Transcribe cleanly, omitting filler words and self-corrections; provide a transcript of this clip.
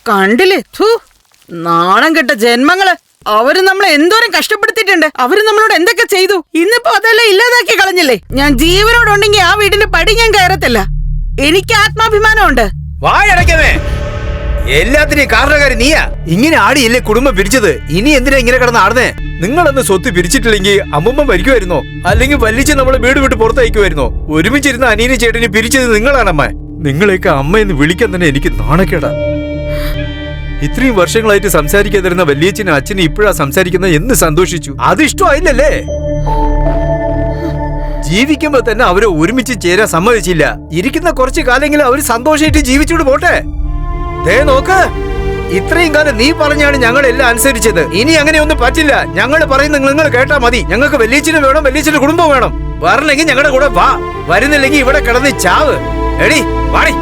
കണ്ടില്ലേ? നാണം കെട്ട ജന്മങ്ങള്. അവര് നമ്മളെ എന്തോരം കഷ്ടപ്പെടുത്തിയിട്ടുണ്ട്. അവര് നമ്മളോട് എന്തൊക്കെ ചെയ്തു. ഇന്നിപ്പോ അതെല്ലാം ഇല്ലാതാക്കി കളഞ്ഞില്ലേ. ഞാൻ ജീവനോടുണ്ടെങ്കിൽ ആ വീടിന്റെ പടി ഞാൻ കയറത്തില്ല. എനിക്ക് ആത്മാഭിമാനമുണ്ട്. വായടക്കമേ, എല്ലാത്തിനും കാരണക്കാരി നീയാ. ഇങ്ങനെ ആടിയല്ലേ കുടുംബം പിരിച്ചത്. ഇനി എന്തിനാ ഇങ്ങനെ കിടന്ന് ആടുന്നേ? നിങ്ങളൊന്ന് സ്വത്ത് പിരിച്ചിട്ടില്ലെങ്കിൽ അമ്മുമ്മ മരിക്കുമായിരുന്നോ? അല്ലെങ്കിൽ വലിച്ച് നമ്മളെ വീട് വിട്ട് പുറത്തയക്കുമായിരുന്നോ? ഒരുമിച്ചിരുന്ന അനിയനും ചേട്ടനും പിരിച്ചത് നിങ്ങളാണമ്മ. നിങ്ങളെയൊക്കെ അമ്മയെന്ന് വിളിക്കാൻ തന്നെ എനിക്ക് നാണക്കേടാ. ഇത്രയും വർഷങ്ങളായിട്ട് സംസാരിക്കാതിരുന്ന വല്യച്ഛനും അച്ഛനും ഇപ്പോഴാ സംസാരിക്കുന്ന എന്ന് സന്തോഷിച്ചു. അത് ഇഷ്ടമായില്ലല്ലേ? ജീവിക്കുമ്പോ തന്നെ അവരെ ഒരുമിച്ച് ചേരാൻ സമ്മതിച്ചില്ല. ഇരിക്കുന്ന കുറച്ചു കാലെങ്കിലും അവര് സന്തോഷമായിട്ട് ജീവിച്ചോണ്ട് പോട്ടെ. ദേ നോക്ക്, ഇത്രയും കാലം നീ പറഞ്ഞാണ് ഞങ്ങൾ എല്ലാം അനുസരിച്ചത്. ഇനി അങ്ങനെയൊന്നും പറ്റില്ല. ഞങ്ങൾ പറയുന്നത് നിങ്ങൾ കേട്ടാ മതി. ഞങ്ങൾക്ക് വല്യച്ഛനും വേണം, വല്യച്ഛന്റെ കുടുംബം വേണം. വരണമെങ്കിൽ ഞങ്ങളുടെ കൂടെ വാ, വരുന്നില്ലെങ്കിൽ ഇവിടെ കിടന്ന് ചാവ്. എടി വാടി.